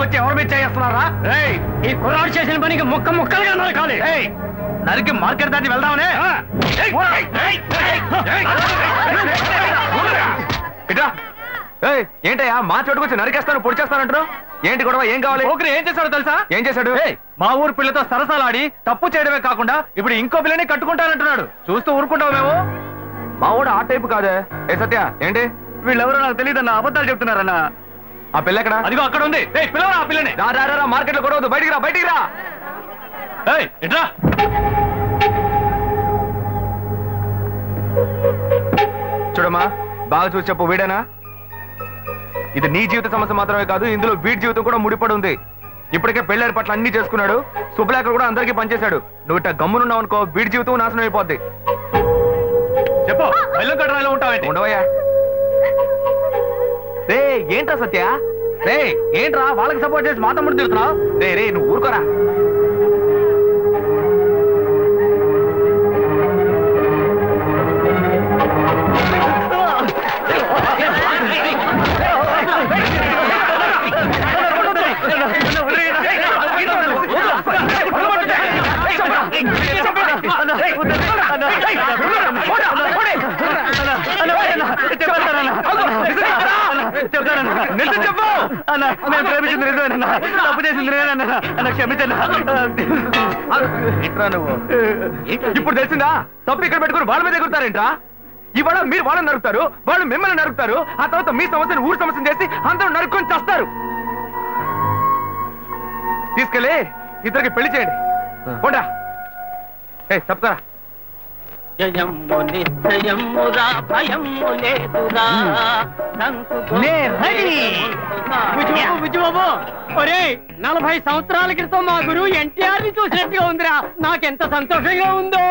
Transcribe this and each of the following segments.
వచ్చి ఎవరి మీద చేస్తున్నారా? ఈ కుర్రాడు చేసిన పనికి ముక్క ముక్కలుగా నరకాలి. నరికి మార్కెట్ దాన్ని వెళ్దామనే. ఏంటయ్యా మా చోటుకొచ్చి నరికేస్తాను పొడి చేస్తానంటారు? ఏంటి గొడవ? ఏం కావాలి? ఓకే ఏం చేశాడో తెలుసా? ఏం చేశాడు? మా ఊరు పిల్లతో సరసాలాడి తప్పు చేయడమే కాకుండా ఇప్పుడు ఇంకో పిల్లని కట్టుకుంటానంటున్నాడు. చూస్తూ ఊరుకుంటావు మేము? మా ఊడు ఆ టైపు కాదే. ఏ సత్య ఏంటి? వీళ్ళెవరో నాకు తెలియదన్నా, అబద్ధాలు చెప్తున్నారన్నా. ఆ పిల్ల ఎక్కడ? అదిగో అక్కడ ఉంది. పిల్లవరా ఆ పిల్లని? రా మార్కెట్ లో గొడవద్దు, బయటికి రా, బయటికి రా. ఎట్రా చూడమ్మా, బాగా చూసి చెప్పు, వీడేనా? ఇది నీ జీవిత సమస్య మాత్రమే కాదు, ఇందులో వీడి జీవితం కూడా ముడిపడి ఉంది. ఇప్పటికే పెళ్లి ఏర్పాట్లు అన్ని చేసుకున్నాడు, శుభలేఖలు కూడా అందరికీ పనిచేశాడు. నువ్వు ఇట్లా గమ్మునున్నావు అనుకో, వీడి జీవితం నాశనం అయిపోద్ది. చెప్పు, బెల్లంకట్రాలో ఉంటావేంటి? ఉండవయ్యా. రే ఏంట్రా సత్య? రే ఏంట్రా వాళ్ళకి సపోర్ట్ చేసి మా తమ్ముడు తిరుగుతున్నావు? రే నువ్వు ఊరుకోరా. ఇప్పుడు తెలిసిందా? తప్పు ఇక్కడ పెట్టుకుని వాళ్ళ మీద ఎగురుతారేంట్రా? ఇవాళ మీరు వాళ్ళని నరుకుతారు, వాళ్ళు మిమ్మల్ని నరుకుతారు. ఆ తర్వాత మీ సమస్యను ఊరు సమస్యను చేసి అందరూ నరుక్కొని చేస్తారు. తీసుకెళ్ళి ఇద్దరికి పెళ్లి చేయండి. పోండా. చెప్తారా? జయము నిశ్చయమురా భయము లేదురా. విజయబాబు, ఒరే 40 సంవత్సరాల క్రితం మా గురువు ఎన్టీఆర్ ని చూసినట్టుగా ఉందిరా. నాకెంత సంతోషంగా ఉందో.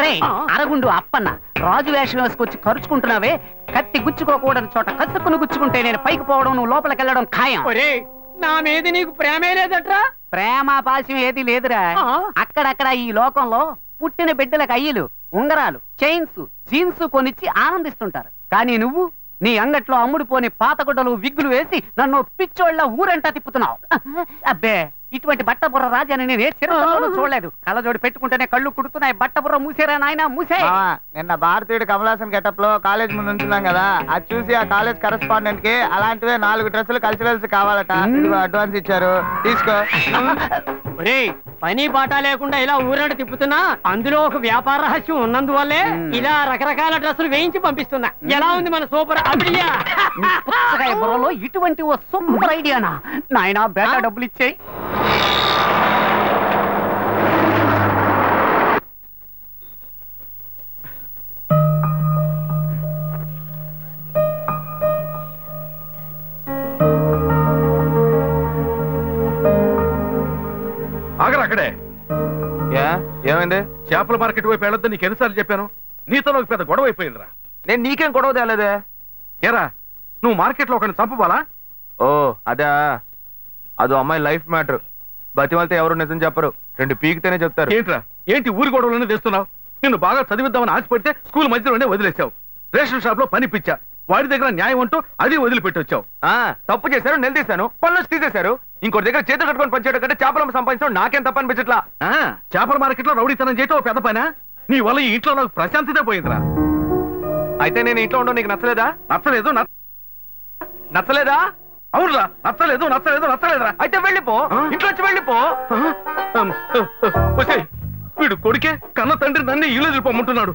రే అరగుండు అప్పన్న, రాజు వేషం వేసుకొచ్చి ఖర్చుకుంటున్నావే. కత్తి గుచ్చుకోకూడని చోట కసుక్కును గుచ్చుకుంటే నేను పైకి పోవడం, నువ్వు లోపలికి వెళ్ళడం ఖాయం. ఒరే నా మీద నీకు ప్రేమే లేదట్రా? ప్రేమ పాశం ఏది లేదురా. అక్కడక్కడ ఈ లోకంలో పుట్టిన బిడ్డలకు అయ్యలు, ఉంగరాలు, చైన్స్, జీన్స్ కొనిచ్చి ఆనందిస్తుంటారు. కానీ నువ్వు నీ అంగట్లో అమ్ముడుపోని పాతగుడ్డలు, విగ్గులు వేసి నన్ను పిచ్చోళ్ళ ఊరంటా తిప్పుతున్నావు. అబ్బే, ఇటువంటి బట్టబుర్ర రాజాని నేను ఏ చిరతలోనూ చూడలేదు. కళ్ళజోడి పెట్టుకుంటేనే కళ్ళు కుడుతున్నాయి. బట్టబుర్ర మూసేరా నాయన, మూసే. నిన్న భారతీయుడు కమలాసన్ గెటప్ లో కాలేజ్ ముందు ఉంచున్నాం కదా, అది చూసి ఆ కాలేజ్ కరెస్పాండెంట్ కి అలాంటివే 4 డ్రెస్సులు కల్చరల్స్ కావాలట. అడ్వాన్స్ ఇచ్చారు, తీసుకో. ఒరే పని పాట లేకుండా ఇలా ఊరంట తిప్పుతున్నా అందులో ఒక వ్యాపార రహస్యం ఉన్నందువల్లే ఇలా రకరకాల డ్రెస్సులు వేయించి పంపిస్తున్నా. ఎలా ఉంది మన సూపర్ ఐడియా? బుర్రలో ఇటువంటి ఓ సూపర్ ఐడియానా నాయనా? బేటా డబ్బులు ఇచ్చేయి. ఆగరా అక్కడే. ఏమైంది? చేపల మార్కెట్ వైపు వెళ్ళొద్దు నీకు ఎన్నిసార్లు చెప్పాను? నీతో నాకు పెద్ద గొడవ అయిపోయిందిరా. నేను నీకేం గొడవ తేలేదే. ఏరా నువ్వు మార్కెట్ లో ఒకరిని చంపబాలా? ఓ అదా, అదో అమ్మాయి లైఫ్ మ్యాటర్. బతిమాలితే ఎవరు నిజం చెప్పరు, 2 పీకితేనే చెప్తారు. ఏంట్రా ఏంటి ఊరి గొడవలోనే తెస్తున్నావు? నిన్ను బాగా చదివిద్దామని ఆశపడితే స్కూల్ మధ్యలోనే వదిలేసావు. రేషన్ షాప్ లో పని పిచ్చా, వాడి దగ్గర న్యాయం అంటూ అది వదిలిపెట్టి వచ్చావు. తప్పు చేశారు, నిలదీశాను, పనులు తీసేశారు. ఇంకోటి దగ్గర చేతులు కట్టుకొని పనిచేయడం కంటే చేపలు సంపాదించడం నాకేం తప్ప అనిపించట్లా. చేపల మార్కెట్ లో రౌడీతనం చేయటం పెద్ద పైన. నీ వల్ల ఈ ఇంట్లో నాకు ప్రశాంతతే పోయిందిరా. అయితే నేను ఇంట్లో ఉండవు నీకు నచ్చలేదా? నచ్చలేదు. నచ్చలేదా? అవునురా, నచ్చలేదు నచ్చలేదురా. అయితే వెళ్ళిపో, ఇంట్లో వచ్చి వెళ్ళిపో. వీడు కొడుకే కన్న తండ్రి నన్ను ఇల్లు వెళ్ళిపోమంటున్నాడు.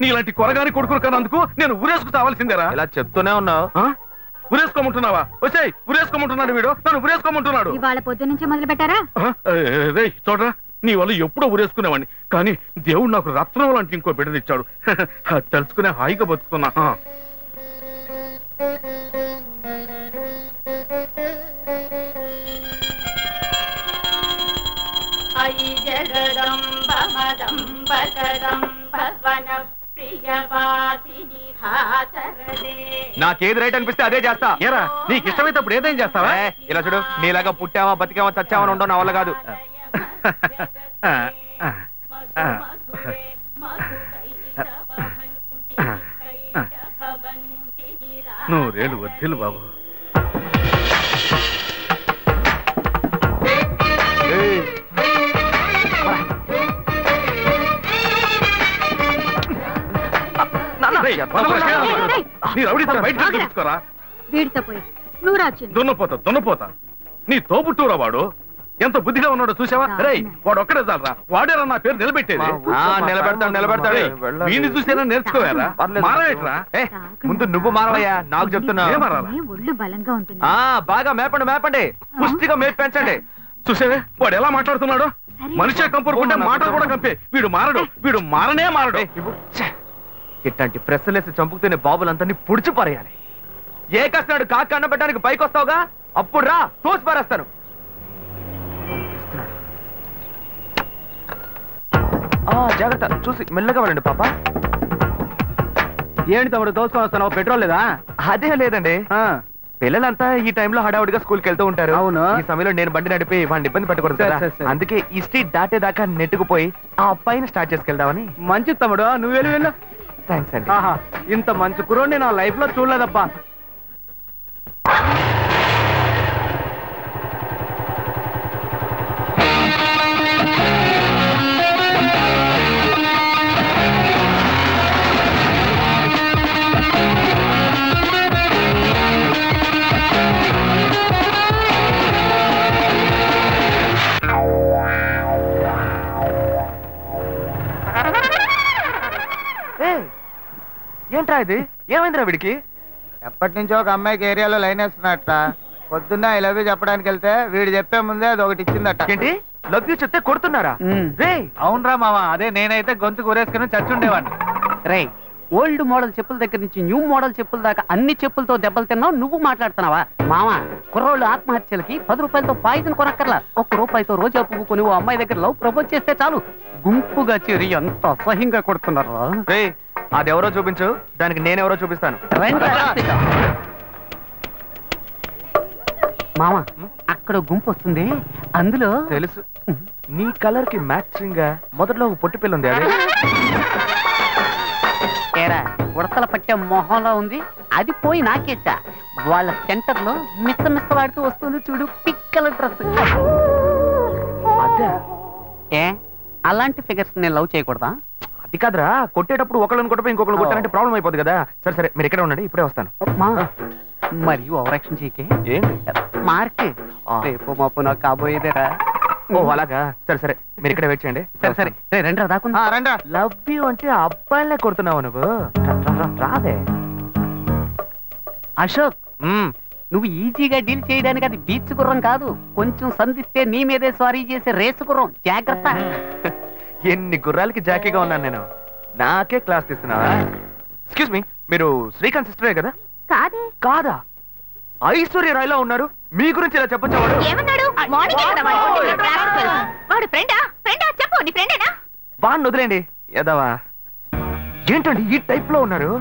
నీలాంటి కొరగాని కొడుకులు కన్నందుకు నేను ఊరేసుకు తావాల్సిందేరా. ఇలా చెప్తూనే ఉన్నావు. ఊరేసుకోమంటున్నావా? వచ్చాయి ఊరేసుకోమంటున్నాడు వీడు, నన్ను ఊరేసుకోమంటున్నాడు. ఇవాళ పొద్దు నుంచి మొదలు పెట్టారా? రే చూడరా, నీ వల్ల ఎప్పుడో ఊరేసుకునేవాడిని, కానీ దేవుడు నాకు రత్నం లాంటి ఇంకో బిడ్డనిచ్చాడు. తెలుసుకునే హాయిగా బతుకుతున్నా. నాకేది రైట్ అనిపిస్తే అదే చేస్తా. ఏరా నీకు ఇష్టమైతే అప్పుడు ఏదేం చేస్తావా? ఇలా చూడు, నీలాగా పుట్టావా బతికావా చచ్చావని ఉండవు నా వల్ల కాదు. నువ్వు రేలు వద్దిలు బాబు. దున్నపోతా నీ తోబుట్టూరా వాడు. ఎంత బుద్ధిగా ఉన్నాడో చూసావా? రే వాడు ఒక్కడే చాలరా, వాడేరా నా పేరు నిలబెట్టేది. నిలబెడతాడు. వీడిని చూసేనా నేర్చుకోవారా? మారవేట్రా. ముందు నువ్వు మారవయ్యా, నాకు చెప్తున్నా. ఒళ్ళు బలంగా ఉంటుంది. బాగా మేపండి, పుష్టిగా మేపు పెంచండి. చూసావే వాడు ఎలా మాట్లాడుతున్నాడు? మనిషే కంపరుకుంటే మాటలు కూడా కంపే. వీడు మారనే మారడు. ఇట్లాంటి ప్రెస్సులేసి చంపుకునే బాబులంతా పుడిచి పారేయాలి. ఏ కస్తాడు కాకి అన్న పెట్టడానికి పైకి వస్తావుగా, అప్పుడు రా తోసి పారేస్తాను. జాగ్రత్త, చూసి మెల్లగా వెళ్ళండి పాప. ఏంటి తమ్ముడు దోసుకొని వస్తున్నావు? పెట్రోల్ లేదా? అదే లేదండి, పిల్లలంతా ఈ టైంలో హడావుడిగా స్కూల్కి వెళ్తూ ఉంటారు. అవును. ఈ సమయంలో నేను బండి నడిపి వాడిని ఇబ్బంది పెట్టకూడదు కదా. అందుకే ఈ స్ట్రీట్ దాటేదాకా నెట్టుకుపోయి ఆ అబ్బాయిని స్టార్ట్ చేసుకెళ్దామని. మంచి తమ్ముడు, నువ్వు వెళ్ళు. థ్యాంక్స్ అండి. ఇంత మంచి కుర్రోడిని నా లైఫ్ లో చూడలేదబ్బా. ఏంట్రా ఇది? ఏమైందిరా వీడికి? ఎప్పటి నుంచో ఒక అమ్మాయికి ఏరియాలో లైన్ వేస్తున్నట్ట. పొద్దున్న ఐ లవ్ యూ చెప్పడానికి వెళ్తే వీడు చెప్పే ముందే అది ఒకటి ఇచ్చిందట. ఏంటి లవ్ యూ చెప్తే కొడుతున్నారా? అవునరా మామ, అదే నేనైతే గొంతు కూరేసుకుని చచ్చుండేవాడిని. రే, ఓల్డ్ మోడల్ చెప్పుల దగ్గర నుంచి న్యూ మోడల్ చెప్పుల దాకా అన్ని చెప్పులతో దెబ్బలు తిన్నావు, నువ్వు మాట్లాడుతున్నావా? మామ, కుర్రోళ్ళు ఆత్మహత్యలకి 10 రూపాయలతో పాయిజన్ కొనక్కర్లా. 1 రూపాయితో రోజా పువ్వు కొని ఓ అమ్మాయి దగ్గర లవ్ ప్రపోజ్ చేస్తే చాలు, గుంపుగా చేరి ఎంత అసహ్యంగా కొడుతున్నారా. అదెవరో చూపించు, దానికి నేనెవరో చూపిస్తాను. మామ, అక్కడ గుంపు వస్తుంది, అందులో తెలుసు. నీ కలర్ కి మ్యాచింగ్ గా మొదట్లో ఒక పొట్టి పిల్ల ఉంది. అదే ఏరా, ఉడతల పట్టే మొహంలో ఉంది, అది పోయి నాకేసా. వాళ్ళ సెంటర్ లో మిస్సమిస్సలాడుతూ వస్తుంది చూడు, పిక్కల డ్రెస్. ఏ అలాంటి ఫిగర్స్ నేను లవ్ చేయకూడదా? అది కాదురా, కొట్టేటప్పుడు ఒకళ్ళని కొట్టపోయి ఇంకొకరు కొట్టాలంటే ప్రాబ్లం అయిపోతుంది కదా. సరే మీరు ఇక్కడే ఉండండి, ఇప్పుడే వస్తాను. మరి ఓవరాక్షన్ చేయకే. ఏంటి మార్క్ రేపు మాపు నాకు కాబోయేదేరా. ఓ అలాగా, సరే మీరు ఇక్కడే వెయిట్ చేయండి. సరే రండి దాకా. రండి. లవ్ యూ అంటే అబ్బాయిలే కొడుతున్నావు నువ్వు. రాదే అశోక్, నువ్వు ఈజీగా డీల్ చేయడానికి అది బీచ్ గుర్రం కాదు, కొంచెం సంధిస్తే నీ మీదే స్వారీ చేసే రేసు గుర్రం. జాగ్రత్త. ఎన్ని గుర్రాలకి జాకీగా ఉన్నాను నేను, నాకే క్లాస్ తీస్తున్నావా? ఎక్స్క్యూజ్ మీ, మీరు శ్రీకాంత్ సిస్టరే కదా? కాదా? ఐశ్వర్య రాయ్లా ఉన్నారు, మీ గురించి ఇలా చెప్పొచ్చు. వాడిని వదిలేండి ఎదవా. ఏంటండి ఈ టైప్ లో ఉన్నారు?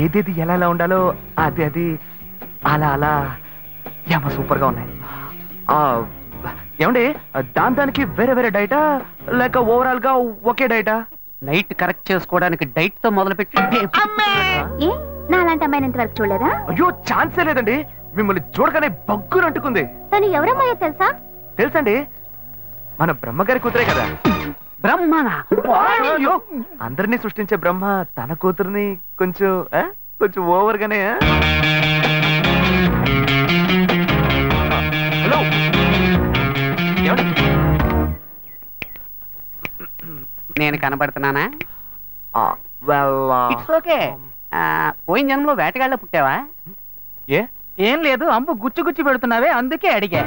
ఏదేది ఎలా ఉండాలో అది అలా ఏమో సూపర్ గా ఉన్నాయి. ఏమండి దానికి వేరే డైటా లేక ఓవరాల్ గా ఒకే డైటా? నైట్ కరెక్ట్ చేసుకోవడానికి డైట్ తో మొదలుపెట్టి నాలాంటి అమ్మాయిని ఇంతవరకు చూడలేదా? అయ్యో ఛాన్సే లేదండి, మిమ్మల్ని చూడగానే బగ్గులు అంటుకుంది. తను ఎవరమ్మాయో తెలుసా? తెలుసండి, మన బ్రహ్మగారి కూతురే కదా. బ్రహ్మనా? అందరినీ సృష్టించే బ్రహ్మ తన కూతురుని కొంచెం ఓవర్ గానే. హలో, నేను కనబడుతున్నానా? It's okay. పోయిన జన్మలో వేటగాళ్ళ పుట్టావా? ఏం లేదు, అంబు గుచ్చి పెడుతున్నావే, అందుకే అడిగా.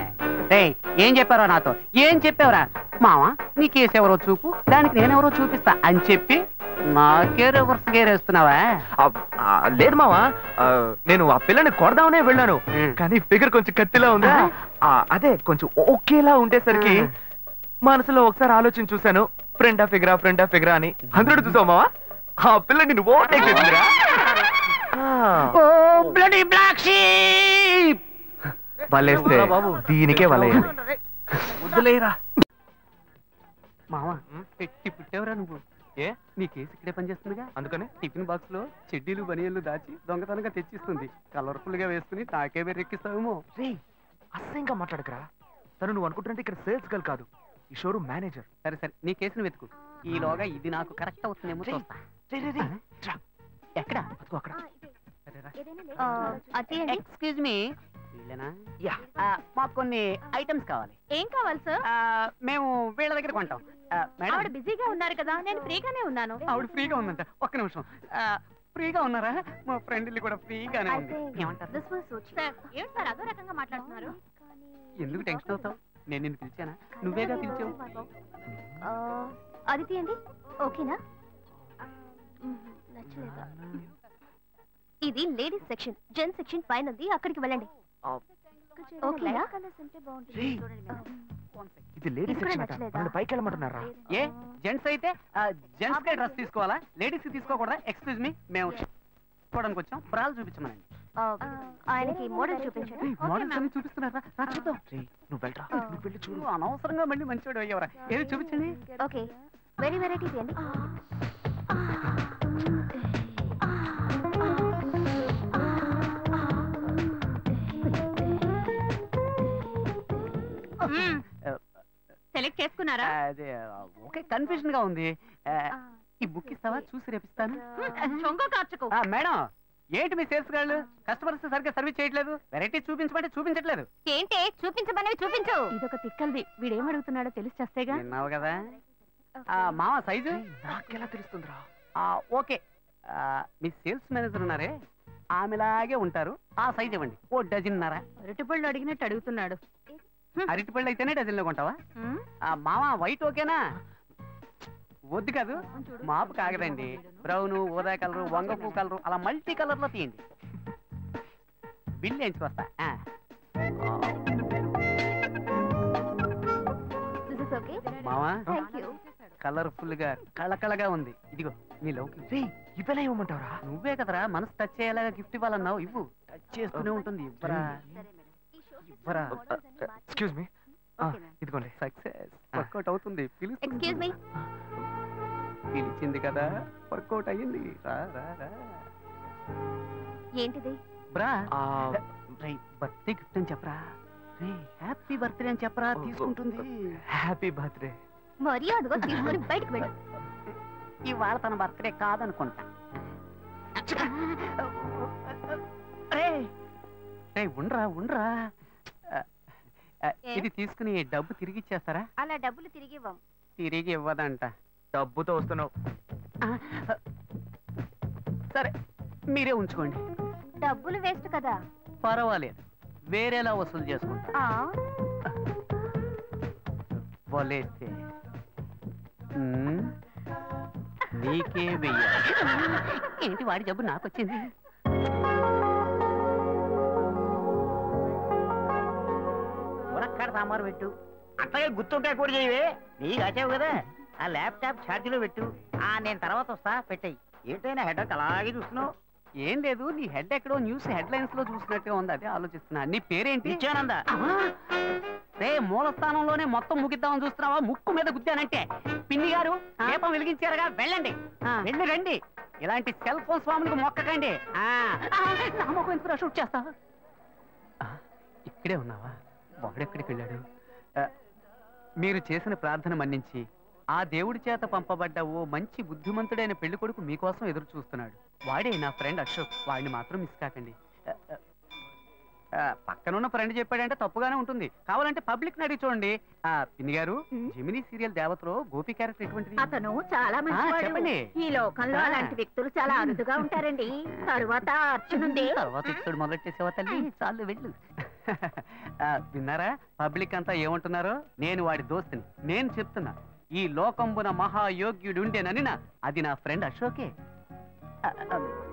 ఏం చెప్పారా నాతో? ఏం చెప్పావురా? మావా నీ కేసు ఎవరో చూపు, దానికి నేనెవరో చూపిస్తా అని చెప్పి నాకే రివర్స్ గేర్ వేస్తున్నావా? లేదు మావా, నేను ఆ పిల్లని కొడదామనే వెళ్ళాను, కానీ ఫిగర్ కొంచెం కత్తిలా ఉందా, అదే కొంచెం ఓకేలా ఉండేసరికి మనసులో ఒకసారి ఆలోచన చూశాను, ఫ్రెండా ఫిగరా అని. అందరూ చూసావు మావా, ఆ పిల్లని నువ్వు ఓవర్టేక్ చేసిందిరా. వలేస్తే దీనికే వలయ్యాలి. వదిలేరా మావా, పెట్టి పుట్టేవరా నువ్వు. ఏ నీ కేసు ఇక్కడే పనిచేస్తుందిగా, అందుకని టిఫిన్ బాక్స్ లో చెడ్డీలు బనియన్లు దాచి దొంగతనంగా తెచ్చిస్తుంది. కలర్ఫుల్ గా వేసుకుని నాకే ఎక్కిస్తావేమో. రే అసహ్యంగా మాట్లాడకరా. తను నువ్వు అనుకుంటున్నట్టు ఇక్కడ సేల్స్ గర్ల్ కాదు, ఈ షోరూమ్ మేనేజర్. సరే సరే, నీ కేసును వెతుకు. ఈలోగా ఇది నాకు కరెక్ట్ అవుతుందేమో చూస్తా. ఎక్కడ? అక్కడ. ఎక్స్క్యూజ్ మీ, మాకు కొన్ని ఐటమ్స్ కావాలి. ఏం కావాలి సార్? మేము వీళ్ళ దగ్గర కొంటాం. ఆవిడ బిజీగా ఉన్నారు కదా, నేను ఫ్రీగానే ఉన్నాను. ఆవిడ ఫ్రీగా ఉందంట. ఒక్క నిమిషం. ఫ్రీగా ఉన్నారా? మా ఫ్రెండ్ ఇల్లు కూడా ఫ్రీగానే ఉంది. ఏమంటారు? సార్ ఏంటి సార్ అదో రకంగా మాట్లాడుతున్నారు? ఎందుకు టెన్షన్ అవుతావు? నేను నిన్ను పిలిచానా? నువ్వేగా పిలిచావు. అది తీయండి. ఓకేనా? నచ్చలేదా? ఇది లేడీస్ సెక్షన్, జెంట్స్ సెక్షన్ పైనది, అక్కడికి వెళ్ళండి. ఓకేనా? ఇది లేడీస్ సెక్షన్ అట. నన్ను పైకి వెళ్ళమంటున్నారా? ఏ జెంట్స్ అయితే జెంట్స్ కే డ్రెస్ తీసుకోవాలా? లేడీస్ కి తీసుకోకూడదా? ఎక్స్క్యూజ్ మీ, మేము చూడడానికి వచ్చాం. బ్రాలు చూపించమనండి. ఆయనకి మోడల్ చూపించండి. మోడల్స్ అన్ని చూపిస్తున్నారా? చూద్దాం. నువ్వు వెళ్ళరా, నువ్వు వెళ్ళి చూడు. అనవసరంగా మళ్ళీ మంచివాడు అయ్యేవరా. ఏది చూపించండి. ఓకే, వెరీ వెరైటీ తీయండి. సెలెక్ట్ చేసుకున్నారా? అదే ఓకే, కన్ఫ్యూజన్ గా ఉంది. ఈ బుక్ ఇస్తావా? చూసి రేపిస్తాను. మేడం, ఏంటి మీ సేల్స్ గాళ్ళు కస్టమర్స్ సరిగ్గా సర్వీస్ చేయట్లేదు? వెరైటీ చూపించమంటే చూపించట్లేదు. ఏంటి చూపించమనేవి చూపించు. ఇదొక తిక్కల్ది, వీడేం అడుగుతున్నాడో తెలిసి చేస్తేగా. విన్నావు కదా. మామ సైజు నాకెలా తెలుస్తుందిరా? ఓకే, మీ సేల్స్ మేనేజర్ ఉన్నారే, ఆమెలాగే ఉంటారు. ఆ సైజ్ ఇవ్వండి. ఓ డజన్నర. అరటిపళ్ళు అడిగినట్టు అడుగుతున్నాడు. అరటిపళ్ళు అయితేనే డజన్లో కొంటావా? మామ వైట్ ఓకేనా? వద్దు కాదు, మాపు కాగదండి. బ్రౌన్, ఊదా కలరు, వంగపూ కలరు, అలా మల్టీ కలర్ లో తీయండి. బిల్ వేయించుకొస్తా. మామా కలర్ఫుల్ గా కళకళగా ఉంది. ఇదిగో మీ లవ్కి. ఇవ్వలే ఇవ్వమంటావరా? నువ్వే కదరా మనసు టచ్ చేయాలాగా గిఫ్ట్ ఇవ్వాలన్నావు. ఇవ్వు. టచ్ చేస్తూనే ఉంటుంది. ఇవ్వరా ఇవ్వరా. ఎక్స్క్యూజ్ మీ, ఇదిగోండి. సక్సెస్. వర్కౌట్ అవుతుంది. Excuse me. పిలిచింది కదా, వర్కౌట్ అయ్యింది. రా రా రా. ఏంటిది? బ్రా, బర్త్డే గిఫ్ట్ అని చెప్పరా. హ్యాపీ బర్త్డే అని చెప్పరా, తీసుకుంటుంది. Happy birthday. మర్యాదగా తీసుకొని బయటకు వెళ్ళు. ఇవాళ తన బర్త్డే కాదనుకుంటా. ఉండరా ఉండరా. ఇది తీసుకుని డబ్బు తిరిగి ఇచ్చేస్తారా? అలా డబ్బులు తిరిగి ఇవ్వం. తిరిగి ఇవ్వదంట. డబ్బుతో వస్తున్నావు. సరే మీరే ఉంచుకోండి. డబ్బులు వేస్ట్ కదా. పర్వాలేదు, వేరేలా వసూలు చేసుకుంటా. వలేస్తే నీకే వెయ్యాలి. ఏంటి వాడి జబ్బు నాకొచ్చింది? మునక్కాడ సాంబారు పెట్టు. అట్లాగే గుర్తుంటే కూడా చేయవే. నీకు వచ్చావు కదా, ఆ ల్యాప్టాప్ ఛార్జీలో పెట్టు. నేను తర్వాత వస్తా, పెట్టాయి. ఏంటైనా హెడ్ అలాగే చూస్తున్నావు? ఏం లేదు, నీ హెడ్ ఎక్కడో న్యూస్ హెడ్ లైన్స్ లో చూసినట్టుగా ఉంది, అదే ఆలోచిస్తున్నా. నీ పేరేంటి? నిత్యానంద. రే మూల స్థానంలోనే మొత్తం ముగిద్దామని చూస్తున్నావా? ముక్కు మీద గుద్దానంటే. పిన్ని గారు దీపం వెలిగించారుగా, వెళ్ళండి. వెళ్ళి రండి. ఇలాంటి సెల్ ఫోన్ స్వాములకు మొక్కకండి. షూట్ చేస్తా. ఇక్కడే ఉన్నావా? వాడెక్కడికి వెళ్ళాడు? మీరు చేసిన ప్రార్థన మన్నించి ఆ దేవుడి చేత పంపబడ్డ ఓ మంచి బుద్ధిమంతుడైన పెళ్లి కొడుకు మీకోసం ఎదురు చూస్తున్నాడు. వాడే నా ఫ్రెండ్ అశోక్. వాడిని మాత్రం మిస్ కాకండి. పక్కనున్న ఫ్రెండ్ చెప్పాడంటే తప్పుగానే ఉంటుంది. కావాలంటే పబ్లిక్ అడిగి చూడండి. పిన్ని గారు, జెమినీ సీరియల్ దేవతలో గోపి క్యారెక్టర్ ఎటువంటిది? అతను చాలా మంచివాడు. చెప్పండి. ఈ లోకంలో అలాంటి వ్యక్తులు చాలా అరుదుగా ఉంటారండి. తరువాత అర్చనుంది. తర్వాత ఇచ్చుడు మొదలెట్టేసేవా తల్లి? చాలు వెళ్ళు. విన్నారా పబ్లిక్ అంతా ఏమంటున్నారో? నేను వాడి దోస్తుని. నేను చెప్తున్నా, ఈ లోకంబున మహాయోగ్యుడుండేనని అది నా ఫ్రెండ్ అశోకే.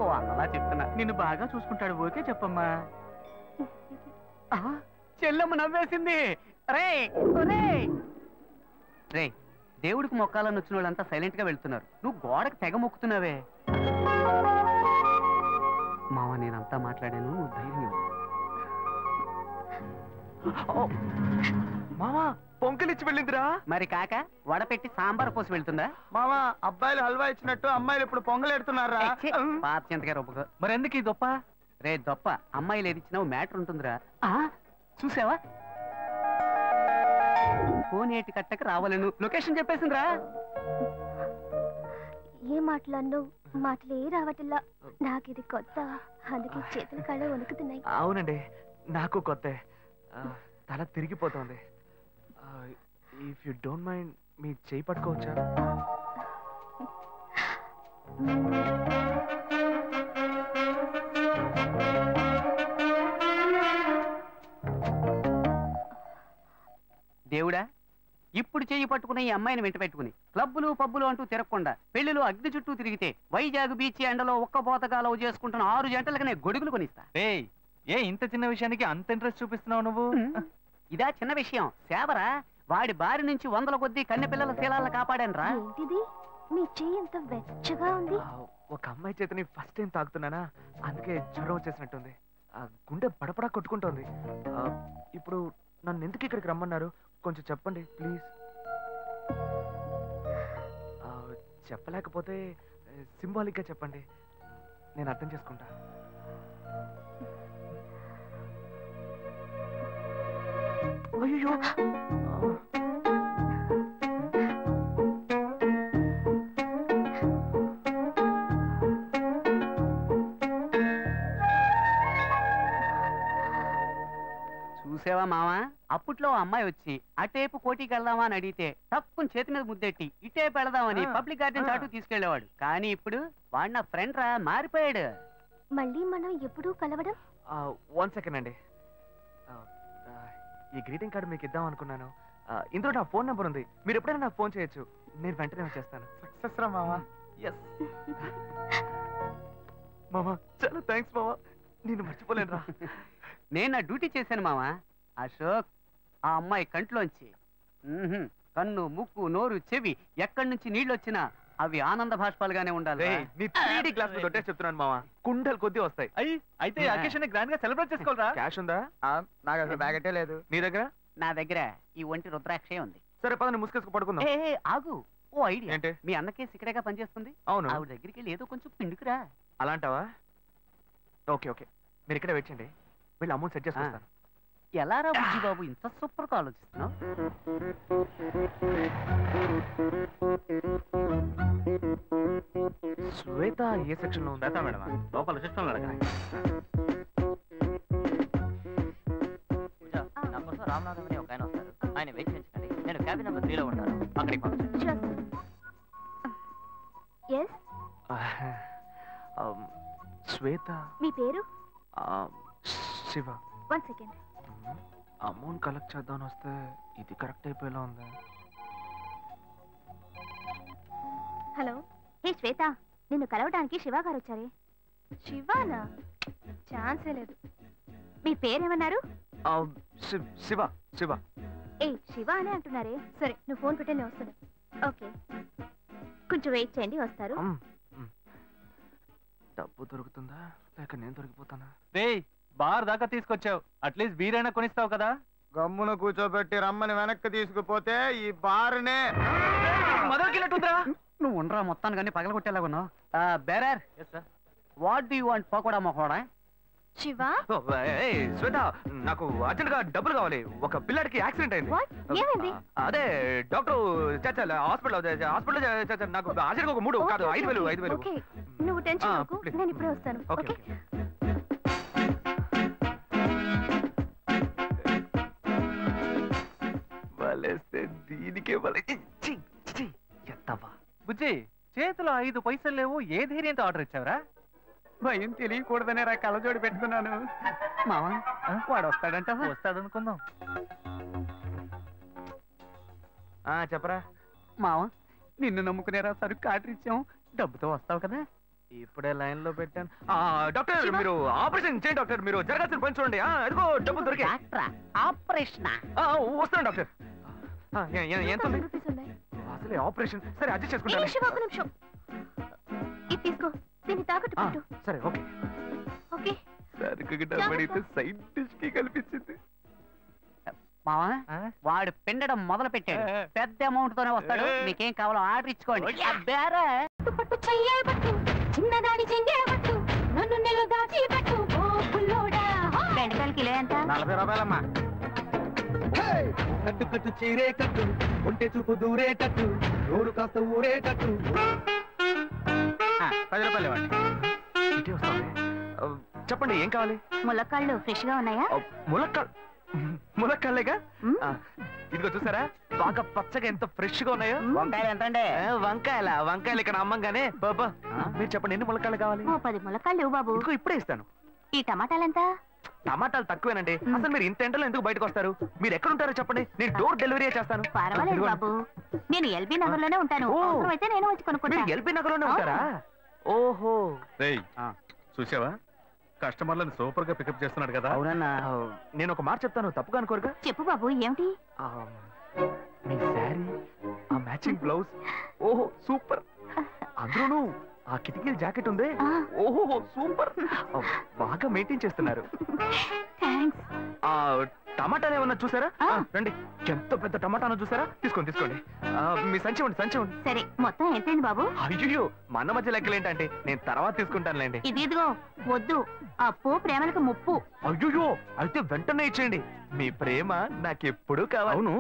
ఓ అలా చెప్తున్నా. నిన్ను బాగా చూసుకుంటాడు. ఓకే చెప్పమ్మా. చెల్లెమ్మ నవ్వేసింది. రే రే, దేవుడికి మొక్కాలని వచ్చిన వాళ్ళంతా సైలెంట్ గా వెళ్తున్నారు. నువ్వు గోడకు తెగ మొక్కుతున్నావే. మామ నేనంతా మాట్లాడాను, నువ్వు ధైర్యం. మామా పొంకలిచ్చి వెళ్ళిందిరా. మరి కాక వడపెట్టి సాంబార్ పోసి వెళ్తుందా? మామా అబ్బాయిలు హల్వా ఇచ్చినట్టు అమ్మాయిలు ఇప్పుడు పొంగలెడుతున్నారా? పాత చింతగా రొప్పకు. మరి ఎందుకు ఈ దొప్ప? రే దొప్ప, అమ్మాయిలు ఏది ఇచ్చినా మ్యాటర్ ఉంటుందిరా. చూసావా కోనేటి కట్టకు రావాలను లొకేషన్ చెప్పేసిందిరా. ఏ మాటలన్నో మాటలే రావట్లా. నాకు ఇది కొత్త, అందుకే చేతుల కాళ్ళు వణుకుతున్నాయి. అవునండి, నాకు కొత్త. తల తిరిగిపోతుంది. ఇఫ్ యు డోంట్ మైండ్ మీ చేయి పట్టుకోవచ్చా? దేవుడా, ఇప్పుడు చెయ్యి పట్టుకున్న ఈ అమ్మాయిని వెంట పెట్టుకుని క్లబ్బులు పబ్బులు అంటూ తిరగకుండా పెళ్లిలో అగ్ని చుట్టూ తిరిగితే వైజాగ్ బీచ్ ఎండలో ఒక్క పోతగా లవ్ చేసుకుంటున్న 6 జంటలకనే గొడుగులు కొనిస్తా. ఏ ఇంత చిన్న విషయానికి అంత ఇంట్రెస్ట్ చూపిస్తున్నావు నువ్వు? ఇదా చిన్న విషయం? సేవరా, వాడి బారి నుంచి 100 కొద్దీ కన్నె పిల్లల శీలాలను కాపాడాను రా. ఏంటిది మీ చెయ్యి ఎంత వెచ్చగా ఉంది? ఒక అమ్మాయి చేతిని ఫస్ట్ టైం తాకుతున్నానా, అందుకే జ్వరం వచ్చేసినట్టుంది. గుండె పడపడా కొట్టుకుంటోంది. ఇప్పుడు నన్ను ఎందుకు ఇక్కడికి రమ్మన్నారు కొంచెం చెప్పండి ప్లీజ్. చెప్పలేకపోతే సింబాలిక్ గా చెప్పండి, నేను అర్థం చేసుకుంటా. అయ్యో చూసావా మావా, అప్పట్లో అమ్మాయి వచ్చి అటేపు కోటికి వెళ్దామా అని అడిగితే తప్పుని చేతి మీద ముద్దెట్టి ఇటేపు వెళదామని పబ్లిక్ గార్డెన్ చాటు తీసుకెళ్లేవాడు. కానీ ఇప్పుడు వాడు నా ఫ్రెండ్ రా, మారిపోయాడు. మళ్ళీ మనం ఎప్పుడూ కలవడం? 1 సెకండ్ అండి. ఈ గ్రీటింగ్ కార్డు మీకు ఇద్దాం అనుకున్నాను. ఇందులో నా ఫోన్ నెంబర్ ఉంది, మీరు ఎప్పుడైనా నాకు ఫోన్ చేయొచ్చు, నేను వెంటనే వచ్చేస్తాను. సక్సెస్ రా మామా. ఎస్ మామా, చాలా థ్యాంక్స్ మామా, నేను మర్చిపోలేను రా. నేను నా డ్యూటీ చేశాను మావా. అశోక్, ఆ అమ్మాయి కంట్లోంచి కన్ను ముక్కు నోరు చెవి ఎక్కడి నుంచి నీళ్ళు వచ్చినా అవి ఆనంద భాష్పాలుగానే ఉండాలి. నీ 3D గ్లాస్ తొట్టే చెప్తున్నాను మావా, కుండలు కొద్ది వస్తాయి. అయితే అకేషన్ గ్రాండ్ గా సెలబ్రేట్ చేసుకోవాలరా? క్యాష్ ఉందా? నాకు అసలు బ్యాగెటే లేదు. నీ దగ్గర? నా దగ్గర ఈ ఒంటి రుద్రాక్షే ఉంది. సరే పద, ముసుకేసుకు పడుకుందాం. ఆగు, ఓ ఐడియా. ఏంటి? మీ అన్నకే సిక్కడగా పనిచేస్తుంది. అవును. ఆవిడ దగ్గరికి వెళ్ళి ఏదో కొంచెం పిండుకురా. అలాంటావా? ఓకే ఓకే, మీరు ఇక్కడే వెయిట్ చేయండి, వీళ్ళు అమౌంట్ సెట్ చేసుకుంటాను. ఎలా రా బుజ్జి బాబు, ఇంత సూపర్ గా ఆలోచిస్తున్నావు? శ్వేత ఏ సెక్షన్ లో ఉందా? మేడం లోపల సిస్టమ్ రామనాథం ఒక ఆయన వస్తారు, ఆయన వెయిట్ చేయించండి. నేను క్యాబిన్ నెంబర్ 3లో ఉంటాను, అక్కడికి పంపించండి. శ్వేత. మీ పేరు? శివ. 1 సెకండ్. అమౌంట్ కలెక్ట్ చేద్దామని వస్తే ఇది కరెక్ట్ అయిపోయేలా ఉంది. హలో, హే శ్వేత, నిన్ను కలవడానికి శివ గారు వచ్చారే. శివానా? ఛాన్సే లేదు. మీ పేరేమన్నారు? శివ. శివ. ఏ శివ అనే అంటున్నారే. సరే, నువ్వు ఫోన్ పెట్టే నేను వస్తాను. ఓకే, కొంచెం వెయిట్ చేయండి, వస్తారు. డబ్బు దొరుకుతుందా లేక నేను దొరికిపోతానా? బార్ దాకా తీసుకొచ్చావు, అట్లీస్ట్ బీరైనా కొనిస్తావు కదా. గమ్మున కూర్చోబెట్టి రమ్మని వెనక్కి తీసుకుపోతే ఈ బారునే మొదలుకెళ్ళట్టుందా? నువ్వు ఉండరా, మొత్తాన్ని కానీ పగలగొట్టేలాగా ఉన్నావు. Bearer, what do you want? Pakoda మొహోడా? శివ, శ్వేత, నాకు అర్జెంట్ గా డబ్బులు కావాలి. ఒక పిల్లడికి యాక్సిడెంట్ అయింది. ఏమైంది? అదే డాక్టర్ హాస్పిటల్ నాకు అర్జెంట్ ఒక 3 కాదు 5,000. ఓకే, నువ్వు టెన్షన్ అవ్వకు, నేను ఇప్పుడే వస్తాను. ఓకే. వలేస్తే దీనికే ఎత్తవా? బుజ్జి, చేతిలో 5 పైసలు లేవు, ఏ ధైర్యంతో ఆర్డర్ ఇచ్చావరా? భయం తెలియకూడదనే రా కళ్ళజోడి పెట్టుకున్నాను. మావా, వాడు వస్తాడంట. వస్తాడనుకుందాం. చెప్పరా మావా, నిన్ను నమ్ముకునేరా సరుకు ఆర్డర్ ఇచ్చాం, డబ్బుతో వస్తావు కదా? ఇప్పుడే లైన్ లో పెట్టాను. డాక్టర్, మీరు ఆపరేషన్ చేయండి డాక్టర్, మీరు జరగాల్సిన పని చూడండి. అదిగో డబ్బు దొరికి ఆపరేషన్ వస్తాను డాక్టర్. ఎంత ఉంది? 1000 రూపీస్ ఉన్నాయి. అసలే ఆపరేషన్. సరే అడ్జస్ట్ చేసుకుంటాను. శివ, ఒక నిమిషం. ఇది తీసుకో, దీన్ని తాకట్టు పెట్టు. సరే ఓకే. ఓకే. సరుకు డబ్బడితే సైడ్ డిష్ కి కల్పించింది. మావా, వాడు పిండడం మొదలు పెట్టాడు. పెద్ద అమౌంట్ తోనే వస్తాడు. మీకేం కావాలో ఆర్డర్ ఇచ్చుకోండి. బేరే చిన్నదాని చెంగేవట్టు నన్ను నెల దాచి పెట్టు బెండకాయలు కిలో ఎంత? 40 రూపాయలమ్మా. కట్టు కట్టు చీరే కట్టు ఒంటె చూపు దూరే కట్టు నోరు కాస్త ఊరే కట్టు 10 రూపాయలు ఇవ్వండి. చెప్పండి ఏం కావాలి? ములక్కాళ్ళు ఫ్రెష్ గా ఉన్నాయా? ములక్కాళ్ళేగా. ఇదిగో చూసారా బాగా పచ్చగా ఎంత ఫ్రెష్ గా ఉన్నాయో. వంకాయలు ఎంత అండి? వంకాయలు ఇక్కడ అమ్మంగానే బాబా మీరు చెప్పండి ఎన్ని ములక్కాళ్ళు కావాలి? 10 ములక్కాళ్ళు బాబు. ఇదిగో ఇప్పుడే ఇస్తాను. ఈ టమాటాలు ఎంత? టమాటాలు తక్కువేనండి. అసలు మీరు ఇంత ఎండలో ఎందుకు బయటకు వస్తారు? మీరు ఎక్కడ ఉంటారో చెప్పండి, నేను డోర్ డెలివరీ చేస్తాను. పర్వాలేదు బాబు, నేను ఎల్బీ నగర్ లోనే ఉంటాను. అయితే నేను వచ్చి కొనుక్కుంటా. ఎల్బీ నగర్ లోనే ఉంటారా? ఓహో. చూసావా కస్టమర్లను సూపర్ గా పికప్ చేస్తున్నాడు కదా. అవునన్నా. నేను ఒక మాట చెప్తాను, తప్పుగా అనుకోరుగా? చెప్పు బాబు, ఏమిటి? మీ శారీ, ఆ మ్యాచింగ్ బ్లౌజ్, ఓహో సూపర్. అందులోనూ ఆ కిటికీల జాకెట్ ఉంది, ఓహో సూపర్. బాగా మెయింటైన్ చేస్తున్నారు. టమాటాలు ఏమన్నా చూసారా? రండి, ఎంత పెద్ద టమాటాను చూసారా? తీసుకోండి తీసుకోండి. మీ సంచి ఇవ్వండి. సరే, మొత్తం ఎంతైంది బాబు? అయ్యో మన మధ్య లెక్కలు ఏంటంటే నేను తర్వాత తీసుకుంటానులేండి. ఇదిగో వద్దు, అప్పు ప్రేమలకు ముప్పు. అయ్యో అయితే వెంటనే ఇచ్చేయండి. మీ ప్రేమ నాకెప్పుడు కావాలి. అవును,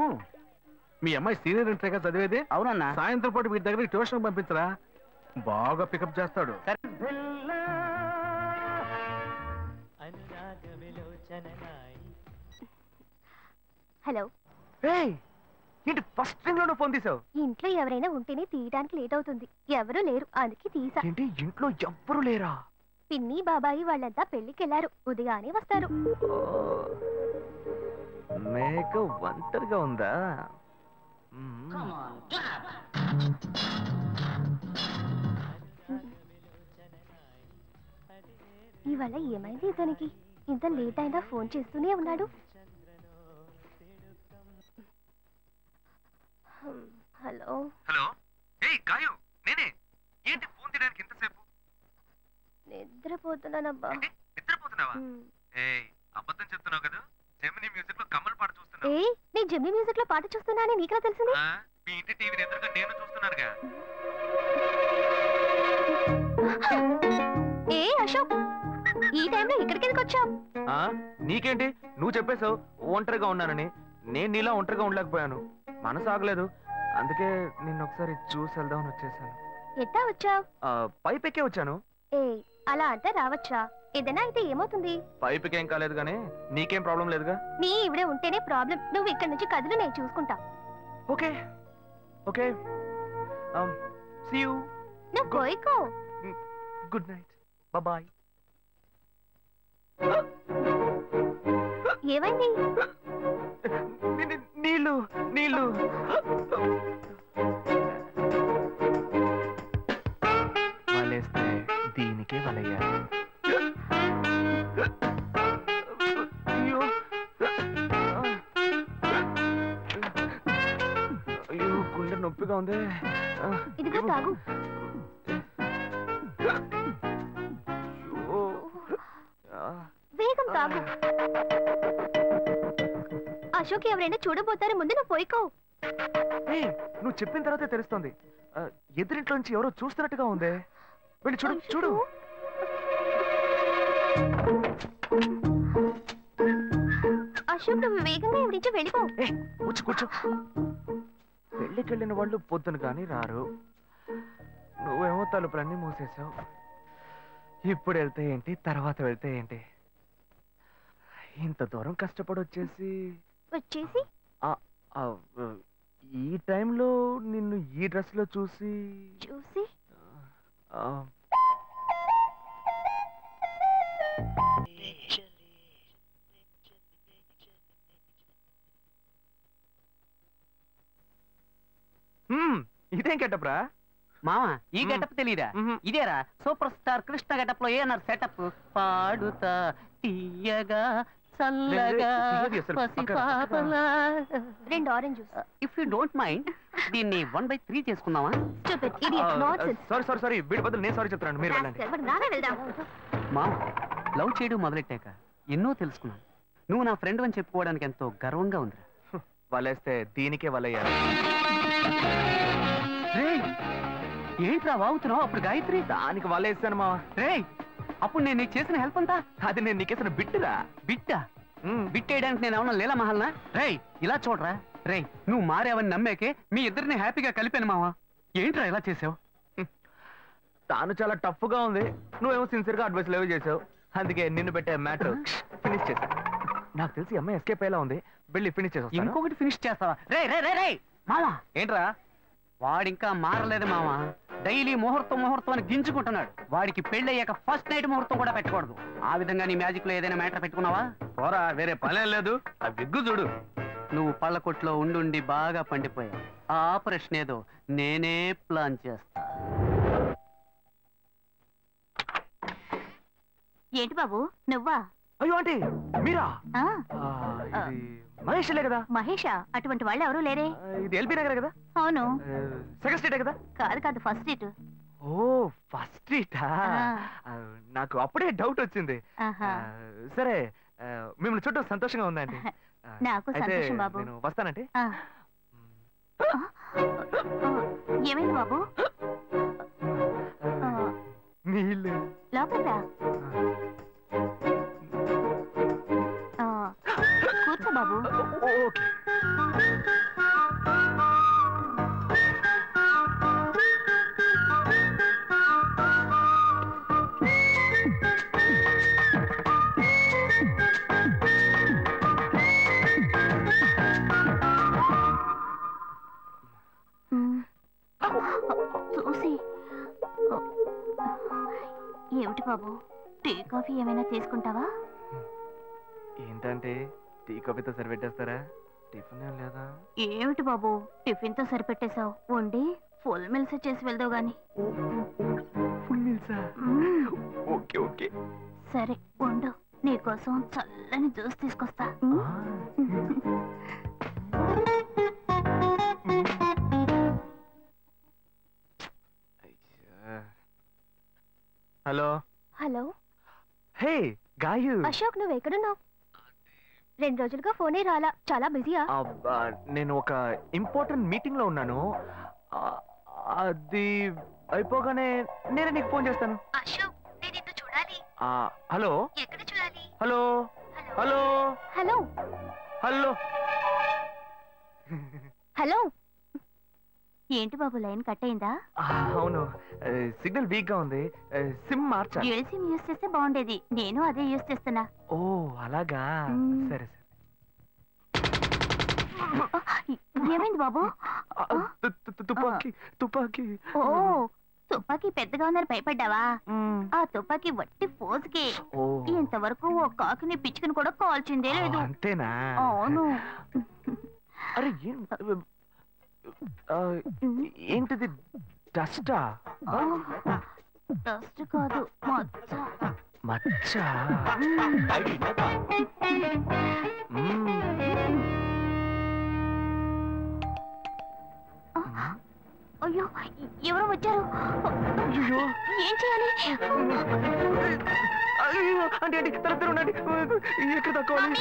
మీ అమ్మాయి సీనియర్ ఇంటర్గా చదివేది? అవునన్నా. సాయంత్రం పాటు వీటి దగ్గర ట్యూషన్ పంపించరా, బాగా పికప్ చేస్తాడు. హలో. ఏంటి ఫస్ట్ రింగ్ లోనే ఫోన్ తీసావు? ఇంట్లో ఎవరైనా ఉంటేనే తీయడానికి లేట్ అవుతుంది. ఎవరూ లేరు, అందుకే తీసా. ఏంటి ఇంట్లో ఎవ్వరు లేరా? పిన్ని బాబాయి వాళ్ళంతా పెళ్లికెళ్లారు, ఉదయానే వస్తారు. మేక ఒంటరిగా ఉందా? ఇవాళ ఏమైంది ఇతనికి? ఇంత లేట్ అయినా ఫోన్ చేస్తూనే ఉన్నాడు. Hello hello. ఏయ్ గాయు, నేనే. ఏంటి ఫోన్ తీయడానికి ఎంతసేపు? నిద్రపోతున్నానబ్బా. నిద్రపోతున్నావా? ఏయ్ అబద్ధం చెప్తున్నావు కదా. జెమినీ మ్యూజిక్ లో కమల్ పాట చూస్తున్నా. ఏ నీ జెమినీ మ్యూజిక్ లో పాట చూస్తున్నానని నీకెలా తెలిసింది? మీ ఇంటి టీవీని ఎదురుగా నేను చూస్తున్నానుగా. ఏ అశోక్, ఈ టైంలో ఇక్కడికి ఎందుకు వచ్చావు? నీకేంటి, నువ్వు చెప్పేశావు ఒంటరిగా ఉన్నానని. నేను నీలా ఒంటరిగా ఉండలేకపోయాను, మనసు ఆగలేదు. అందుకే నిన్న ఒకసారి చూసి వెళ్దామని వచ్చేసాను. ఎట్టా వచ్చావు? పైపెక్కే వచ్చాను. ఏ అలా అంటే రావచ్చా? ఏదైనా అయితే ఏమవుతుంది? పైపుకేం కాలేదు గానీ నీకేం ప్రాబ్లం లేదుగా. నీ ఇవిడే ఉంటేనే ప్రాబ్లం. నువ్వు ఇక్కడ నుంచి కదులు, నేను చూసుకుంటా. Okay okay, see you. నువ్వు కోయికో. Good night, bye. ఏమైంది? నీళ్ళు నీళ్ళు. వలేస్తే దీనికే వలయ్యా. అయ్యో అయ్యో గుండె నొప్పిగా ఉంది. ఇదిగో తాగు. వేగం తాగు. అశోక్ ఎవరైనా చూడబోతారు, ముందు నువ్వు పోయికో. నువ్వు చెప్పిన తర్వాతే తెలుస్తుంది. ఎదురింట్లో నుంచి ఎవరో చూస్తున్నట్టుగా ఉంది. వెళ్ళి చూడు చూడు. అశోక్ నువ్వు వేగంగా ఇవి నుంచి వెళ్ళిపో. కూర్చో. పెళ్ళికెళ్ళిన వాళ్ళు పొద్దున కానీ రారు. నువ్వేమో తలుపులన్నీ మూసేసావు. ఇప్పుడు వెళ్తే ఏంటి, తర్వాత వెళ్తే ఏంటి? ఇంత దూరం కష్టపడి వచ్చేసి ఈ టైంలో నిన్ను ఈ డ్రెస్ లో చూసి ఇదేం గెటప్రా మామా? ఈ గెటప్ తెలీదా? ఇదేరా సూపర్ స్టార్ కృష్ణ గెటప్ లో ఏనారు సెటప్. పాడుతా తీయగా చల్లగా రెండు orange juice. If you don't mind దీన్ని 1/3 చేసుకుందామా? సారీ వీడి బదులు నేను సారీ చెప్తున్నాను, మీరు వెళ్ళండి. మామ, లవ్ చేయడం మొదలెట్టాక ఎన్నో తెలుసుకున్నాను. నువ్వు నా ఫ్రెండ్ అని చెప్పుకోవడానికి ఎంతో గర్వంగా ఉందిరా. వలేస్తే దీనికే వలయ్యారు. ఏంట్రా వాగుతున్నావు? అప్పుడు గాయత్రి దానికి వలేసాను మావా. రే అప్పుడు నేను నీకు చేసిన హెల్ప్ అంతా అది నేను నీకేసిన బిట్టురా. బిట్టా? బిట్టేయడానికి నేను ఏమన్నా లీలా మహల్నా? రే ఇలా చూడరా. రే నువ్వు మారావని నమ్మేకే మీ ఇద్దరిని హ్యాపీగా కలిపాను మావా. ఏంట్రా ఇలా చేసావు? తాను చాలా టఫ్ గా ఉంది, నువ్వేమో సిన్సియర్ గా అడ్వైస్ లేవు చేసావు. అందుకే నిన్ను పెట్టే మ్యాటర్ ఫినిష్ చేశా. నాకు తెలిసి అమ్మాయి ఎస్కేప్ అయ్యేలా ఉంది, వెళ్ళి ఫినిష్ చేసా. ఇంకొకటి ఫినిష్ చేస్తావా? రే రే రే రే మావా. ఏంట్రా? వాడింకా మారలేదు మావా. డైలీ ముహూర్తం అని గింజుకుంటున్నాడు. వాడికి పెళ్ళయ్యాక ఫస్ట్ నైట్ ముహూర్తం కూడా పెట్టకూడదు. ఆ విధంగా నీ మ్యాజిక్ లో ఏదైనా మ్యాటర్ పెట్టుకున్నావా? పోరా, వేరే పనే లేదు. ఆ విగ్గు చూడు. నువ్వు పళ్ళ కొట్లో ఉండి బాగా పండిపోయావు. ఆ ఆపరేషన్ ఏదో నేనే ప్లాన్ చేస్తా. ఏంటి బాబు నువ్వా? అయ్యో ఆంటీ మీరా? మహేష్లే కదా? మహేషా? అటువంటి వాళ్ళు ఎవరూ లేరే. ఇది ఎల్బీ నగర్ కదా? అవును. సెకండ్ స్ట్రీట్ కదా? కాదు ఫస్ట్ స్ట్రీట్. ఓ ఫస్ట్ స్ట్రీటా? నాకు అప్పుడే డౌట్ వచ్చింది. సరే మిమ్మల్ని చుట్టూ సంతోషంగా ఉందండి. నాకు సంతోషం బాబు. నేను వస్తానంటే. ఏమైంది బాబు? నీళ్ళు లోపలికి రా. కూర్చో బాబు. ఓకే. చూసి ఏమిటి బాబు, టీ కాఫీ ఏమైనా తీసుకుంటావా? ఏంటంటే టీ కాఫీతో సరిపెట్టేస్తారా? టిఫిన్ లేదా? ఏమిటి బాబు టిఫిన్ తో సరిపెట్టేశావు? వండి ఫుల్ మిల్స్ చేసి వెళ్దావు గాని. ఫుల్ మిల్సా? ఓకే ఓకే సరే వండు, నీకోసం చల్లని జ్యూస్ తీసుకొస్తా. Hello hello. Hey Gayu. Ashok నువ్వు ఎక్కడున్నావు? 2 రోజులుగా ఫోనే రాలా, చాలా బిజీయా? నేను ఒక ఇంపార్టెంట్ మీటింగ్ లో ఉన్నాను. అది అయిపోగానే నేనే నీకు ఫోన్ చేస్తాను. అశోక్ నేను నిన్ను చూడాలి. హలో. ఎక్కడ చూడాలి? Hello hello hello hello hello. ఏంటి బాబు లైన్ కట్ అయిందా? అవును, సిగ్నల్ వీక్ గా ఉంది. సిమ్ మార్చా. డ్యూయల్ సిమ్ యూస్ చేస్తే బాగుండేది. నేను అదే యూస్ చేస్తున్నా. ఓ అలాగా, సరే సరే. ఏమైంది బాబు? తుపాకీ తుపాకీ. ఓ తుపాకీ పెద్దగా ఉందని భయపడ్డావా? ఆ తుపాకీ వట్టి ఫోజుకే. ఇంతవరకు ఓ కాకిని పిచ్చుకుని కూడా కాల్చిందే లేదు. అంతేనా? అవును. అరే ఏంటిది? డస్టా? డస్ట్ కాదు, మచ్చ. మచ్చ? అయ్యో ఎవరో వచ్చారు. ఏం చేయాలి? అంటే ఎక్కడ తక్కువాలి?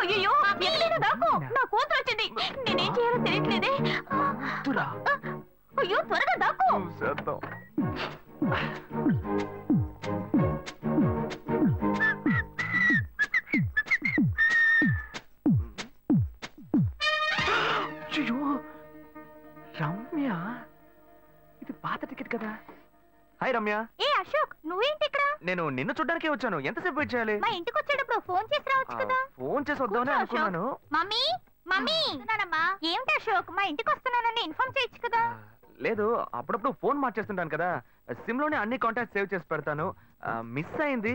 అయ్యో ఎక్కడైనా దాకో, నా కూతురు వచ్చింది. నేనేం చేయాలో తెలియట్లేదే. అయ్యో త్వరగా దాకో. రమ్య, ఇది పాత టికెట్ కదా? హాయ్ రమ్య. ఏ అశోక్ నువ్వేంటి ఇక్కడ? నేను నిన్ను చూడ్డానికే వచ్చాను. ఎంతసేపు వెయిట్ చేయాలి? మా ఇంటికి వచ్చేటప్పుడు ఫోన్ చేసి రావచ్చు కదా. ఫోన్ చేసి వద్దామని అనుకున్నాను. మమ్మీ మమ్మీ ఏమిటి అశోక్ మా ఇంటికి వస్తున్నానని ఇన్ఫార్మ్ చేయొచ్చు కదా. లేదు, అప్పుడప్పుడు ఫోన్ మార్చేస్తుంటాను కదా, సిమ్ లోనే అన్ని కాంటాక్ట్ సేవ్ చేసి పెడతాను. మిస్ అయింది,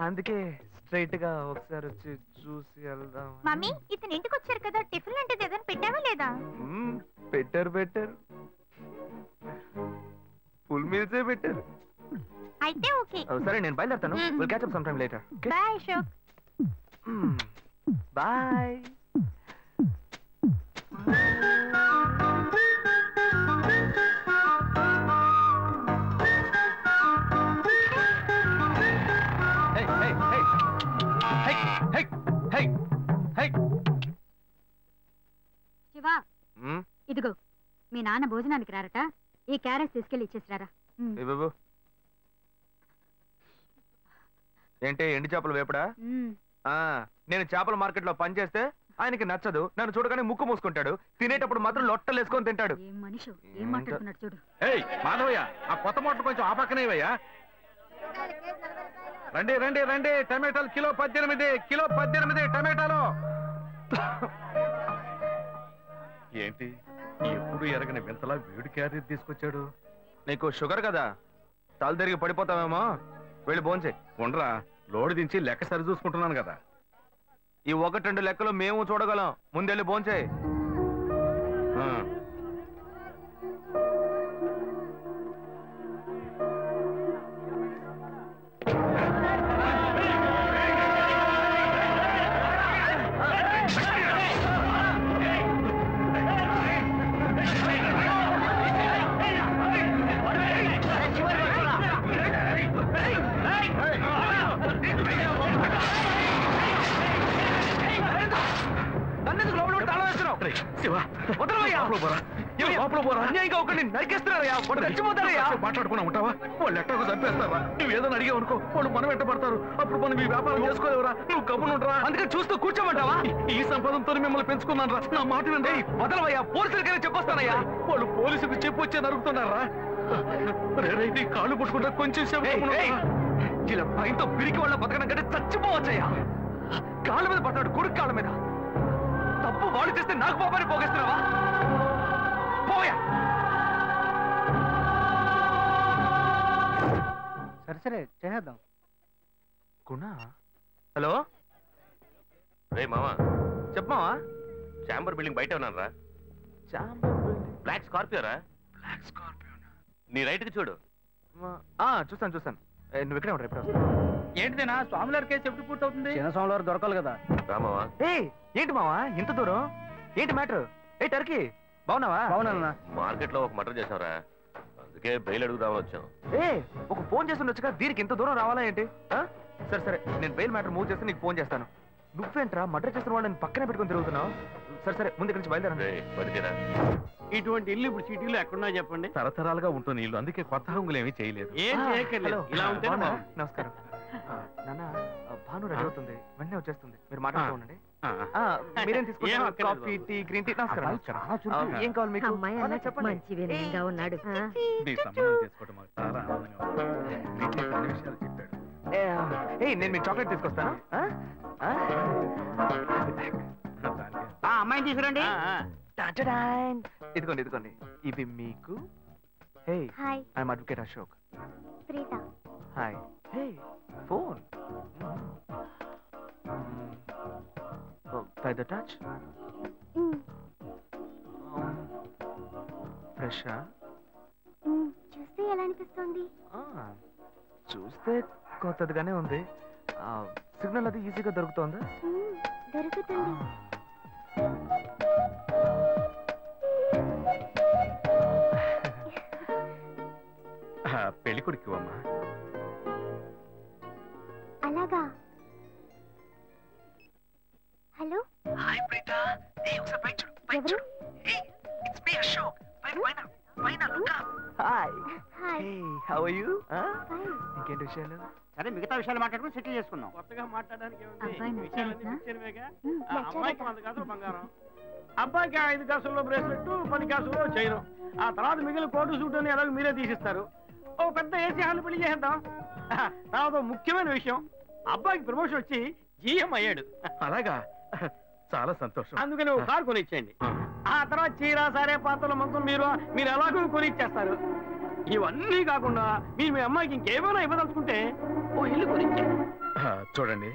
అందుకే స్ట్రైట్ గా ఒకసారి వచ్చి చూసి వెళ్దాం. మమ్మీ ఇతను ఇంటికి వచ్చారు కదా, టిఫిన్ లాంటిది ఏదైనా పెట్టావా లేదా? బెటర్ ఫుల్ మీల్సే బెటర్. అయితే ఓకే. సరే నేను బయలుదేరుతాను. Will catch up some time later. Bye Ashok. Bye. బావా ఇదిగో మీ నాన్న భోజనానికి రారట, ఈ క్యారెట్ తీసుకెళ్లి ఇచ్చేసిరారా. ఏంటి ఎండి చేపలు వేపడా? నేను చేపల మార్కెట్ లో పనిచేస్తే ఆయనకి నచ్చదు, నన్ను చూడగానే ముక్కు మూసుకుంటాడు, తినేటప్పుడు మాత్రం లొట్టలు వేసుకొని తింటాడు. ఏం మనిషి ఏం మాట్లాడుతున్నాడు చూడు. ఏయ్ మాధవయ్య, ఆ కొత్త మోటార్ కొంచెం ఆ పక్కనేవయ్యా. రండి రండి రండి, టమాటాలు కిలో 18 టమాటాలు. ఏంటి ఎప్పుడు ఎరగని వింతలా వేడి క్యారీ తీసుకొచ్చాడు? నీకు షుగర్ కదా, తల తిరిగి పడిపోతావేమో, వెళ్ళి భోంచే. ఉండరా, లోడు దించి లెక్క సరి చూసుకుంటున్నాను కదా. ఈ 1-2 లెక్కలు మేము చూడగలం, ముందెళ్ళి భోంచే. మాట్లాడుకున్నా ఉంటావా? వాళ్ళు ఎట్టకు చంపేస్తావా? నువ్వు ఏదైనా అడిగావు అనుకో, వాళ్ళు మనం వెంటబడతారు. అప్పుడు మనం ఈ వ్యాపారం చేసుకోలేవురా. నువ్వు గమ్మునుంటరా, అందుకని చూస్తూ కూర్చోమంటావా? ఈ సంపదంతో మిమ్మల్ని పెంచుకున్నాను రా. నా మాట వినండి. వదలవయ్యా, పోలీసులకైనా చెప్పొస్తానయ్యా. వాళ్ళు పోలీసులకు చెప్పొచ్చే నరుగుతున్నారా? కాళ్ళు పుట్టుకుంటా కొంచెం ఇలా భయంతో పిరికి వాళ్ళ బతకడం కంటే చచ్చిపోవచ్చయ్యా. కాళ్ళ మీద పడతాడు, కొడుకు కాళ్ళ మీద. తప్పు వాళ్ళు చేస్తే నాకు పాపాన్ని పోగేస్తున్నావా? పోయా. సరే చేద్దాం. హలో రే మామా, చెప్పమావా? చాంబర్ బిల్డింగ్ బయట ఉన్నాను రా. బ్లాక్ స్కార్పియో రా. నీ రైట్ కి చూడు. చూస్తాను. నువ్వు ఇక్కడే ఉంటావు, ఎప్పుడు వస్తావు? ఏంటిదేనా స్వామివారి కేసు ఎప్పుడు పూర్తవుతుంది? చిన్న స్వామివారు దొరకాలి కదా. రామావా, ఏంటి మావా ఇంత దూరం? ఏంటి మ్యాటర్? టర్కీ బాగున్నావా? బాగున్నా. మార్కెట్ లో ఒక మర్డర్ చేసావురా, అందుకే బెయిల్ అడుగుదామని వచ్చాం. ఒక ఫోన్ చేసి ఉండొచ్చుగా, దీనికి ఇంత దూరం రావాలా ఏంటి? సరే నేను బెయిల్ మ్యాటర్ మూవ్ చేస్తే నీకు ఫోన్ చేస్తాను. నువ్వేంట్రా మర్డర్ చేసిన వాళ్ళని పక్కనే పెట్టుకుని తిరుగుతున్నావు? సరే ముందు ఇక్కడి నుంచి బయలుదేరా. ఇటువంటి ఇల్లు ఇప్పుడు సిటీలో ఎక్కడున్నా చెప్పండి. తరతరాలుగా ఉంటుంది ఇల్లు, అందుకే కొత్త హంగులు ఏమీ చేయలేదు. ఏం చేయక్కర్లేదు, ఇలా ఉంటే నమస్కారం. నాన్న, భాను రెడీ అవుతుంది, వెంటనే వచ్చేస్తుంది, మీరు మాట్లాడుతూ ఉండండి. మీరేం తీసుకుంటారు? Coffee, tea, green tea? నమస్కారం. ఏం కావాలి మీకు? చెప్పండి. మంచి వినయంగా ఉన్నాడు. మీ సంబంధం చేసుకోవడం మాకు చాలా ఆనందంగా ఉంది. మీకే కొన్ని విషయాలు చెప్పాడు. నేను మీకు చాక్లెట్ తీసుకొస్తాను. అమ్మాయిని తీసుకురండి. ఇదిగోండి, ఇవి మీకు. I'm advocate Ashok. Hi. Phone by the touch. ఫ్రెషా? చూస్తే ఎలా అనిపిస్తుంది? చూస్తే కొత్తదిగానే ఉంది. సిగ్నల్ అది ఈజీగా దొరుకుతోందా? దొరుకుతుంది. పెళ్లి కొడుకు అమ్మా. అలాగా. హలో. హాయ్ ప్రీత. ఒకసారి పైన చూడు, పైన చూడు. It's me Ashok. పైన look up. Hi. How are you? ఇంకేంటి విషయాలు? సరే, మిగతా విషయాలు మాట్లాడుకుని సెటిల్ చేసుకుందాం. కొత్తగా మాట్లాడడానికి అబ్బాయి నచ్చాడా? అమ్మాయికి 100 కాసులు బంగారం, అబ్బాయికి 5 కాసుల్లో బ్రేస్లెట్, 10 కాసుల్లో చైను. ఆ తర్వాత మిగిలిన కోటు సూట్ అని ఎలాగో మీరే తీసిస్తారు. ఓ పెద్ద ఏసీ హాల్ పెళ్లి చేద్దాం. తర్వాత ముఖ్యమైన విషయం, అబ్బాయికి ప్రమోషన్ వచ్చి జీఎం అయ్యాడు. అలాగా, చాలా సంతోషం. అందుకని ఒక కారు కొనిచ్చేయండి. ఆ తర్వాత చీర, సారే, పాత్రల మొత్తం మీరు ఎలాగో కొనిచ్చేస్తారు. ఇవన్నీ కాకుండా మీరు మీ అమ్మాయికి ఇంకేమైనా ఇవ్వదలుచుకుంటే ఓ ఇల్లు కొనిచ్చేయండి. చూడండి,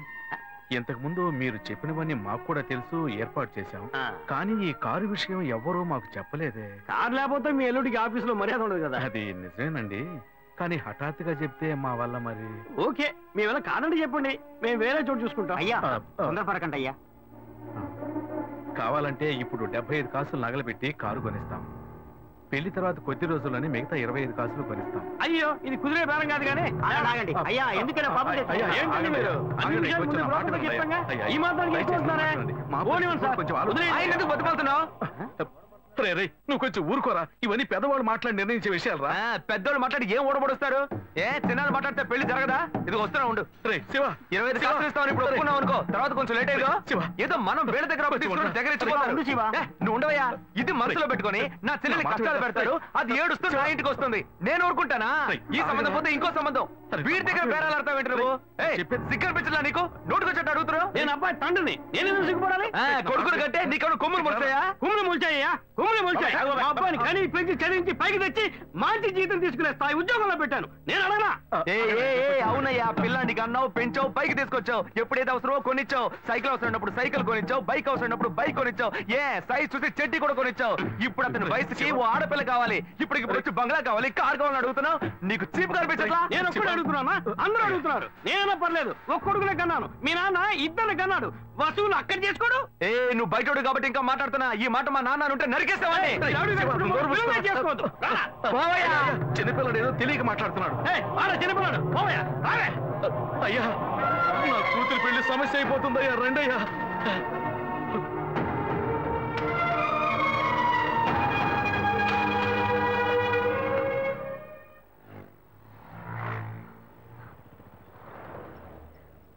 ఇంతకు ముందు మీరు చెప్పినవన్నీ మాకు కూడా తెలుసు, ఏర్పాటు చేశాం. కానీ ఈ కారు విషయం ఎవ్వరూ మాకు చెప్పలేదే. కారు లేకపోతే మీ ఎల్లుడికి ఆఫీసులో మర్యాద ఉండదు కదా. అది నిజమేనండి, కానీ హఠాత్తుగా చెప్తే మా వల్ల మరి. ఓకే, మేము కాదండి చెప్పండి, మేము వేరే చోటు చూసుకుంటాం. అయ్యా తొందరపడకండి అయ్యా. కావాలంటే ఇప్పుడు 75 కాసులు నగలబెట్టి కారు కొనిస్తాం. పెళ్లి తర్వాత కొద్ది రోజుల్లోనే మిగతా 25 కాసులు కొనిస్తాం. అయ్యో ఇది కుదిరే బేరం కాదు కానీ ఆగండి అయ్యా, ఎందుకైనా పాపం అయ్యా, ఏంటండి మీరు? అన్ని విషయాలు ముందే బ్రోకర్లకు చెప్తాంగా? ఈ మాత్రానికి ఎక్కువస్తున్నారే? పోనివ్వండి సార్. కొంచెం వదిలేయండి. ఆయన ఎందుకు బతుకుతున్నావు? రే నువ్వు కొంచెం ఊరుకోరా. ఇవన్నీ పెద్దవాళ్ళు మాట్లాడి నిర్ణయించే విషయాలు రా. పెద్దోళ్ళు మాట్లాడి ఏం ఓడబడుస్తారు? చిన్నాళ్ళు మాట్లాడితే పెళ్లి జరగదా? ఇది వస్తున్నా ఉండు. రే శివ, 25 కాసులు ఇస్తామని ఇప్పుడు ఒప్పుకున్నావు అనుకో, తర్వాత కొంచెం లేట్ అయ్యో శివ. ఏదో మనం వేళ దగ్గర దగ్గర ఇచ్చిపోతారు. నువ్వు ఉండవయ్యా. ఇది మనసులో పెట్టుకొని నా చెల్లెలి కష్టాలు పెడతారు, అది ఏడుస్తూ నా ఇంటికి వస్తుంది. నేను ఊరుకుంటానా? ఈ సంబంధం పోతే ఇంకో సంబంధం. వీడి దగ్గర బేరాలు ఆడతావు ఏంటి నువ్వు? సిగ్గర్ పిచ్చలా నీకు? నోటుకొచ్చేట్టు అడుగుతున్నావు. నేను అబ్బాయి తండ్రిని, నేను ఎందుకు సిగ్గుపడాలి? కొడుకులు కంటే నీకు కొమ్ములు ముడిచాయా? కుమ్ములు ముల్చాయ్యా, కుమ్ములు ముల్చాయి. మా అబ్బాయిని కనీ పెంచి చదివించి పైకి తెచ్చి మంచి జీతం తీసుకునే స్థాయి ఉద్యోగంలో పెట్టాను. నేను అడగనా? అవునయ్యా, పిల్లానికి అన్నావు, పెంచావు, పైకి తీసుకొచ్చావు. ఎప్పుడైతే అవసరమో కొనిచ్చావు. సైకిల్ అవసరం ఉన్నప్పుడు సైకిల్ కొనిచ్చావు, బైక్ అవసరం ఉన్నప్పుడు బైక్ కొనిచ్చావు. సైజ్ చూసి చెడ్డీ కూడా కొనిచ్చావు. ఇప్పుడు అతని వయసుకి ఓ ఆడపిల్ల కావాలి, ఇప్పుడు వచ్చి బంగ్లా కావాలి, కార్ కావాలని అడుగుతున్నావు. నీకు చీప్ కనిపించట్లా? నేను ఒక్కడే అడుగుతున్నా, అందరూ అడుగుతున్నారు. నేనైనా పర్లేదు, ఒక్కొడుకునే కన్నాను. మీ నాన్న ఇద్దరు కన్నాడు. వసూలు అక్కడ చేసుకోడు. నువ్వు బయటోడు కాబట్టి ఇంకా మాట్లాడుతున్నా. ఈ మాట మా నాన్న ఉంటే నరికేస్తావని. చేసుకోవద్దు. చిన్నపిల్లడు ఏదో తెలియక మాట్లాడుతున్నాడు. చిన్నపిల్లడు అయ్యా, నా కూతురు పెళ్లి సమస్య అయిపోతుందయ్యా. రండయ్యా.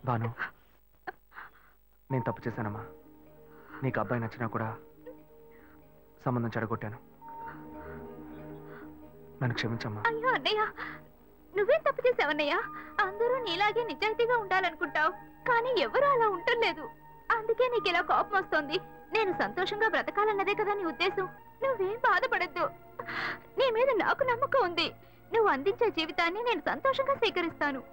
భాను, నేను తప్పు చేశానమ్మా. నీకు అబ్బాయి నచ్చినా కూడా సంబంధం చెడగొట్టాను. నన్ను క్షమించమ్మా. అయ్యో అన్నయ్య, నువ్వేం తప్పు చేసావన్నయ్య? అందరూ నీలాగే నిజాయితీగా ఉండాలనుకుంటావు, కానీ ఎవరు అలా ఉండలేదు. అందుకే నీకు ఇలా కోపం వస్తుంది. నేను సంతోషంగా బ్రతకాలన్నదే కదా నీ ఉద్దేశం. నువ్వేం బాధపడద్దు. నీ మీద నాకు నమ్మకం ఉంది. నువ్వు అందించే జీవితాన్ని నేను సంతోషంగా స్వీకరిస్తాను.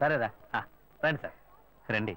సరేరా, రండి సార్, రండి.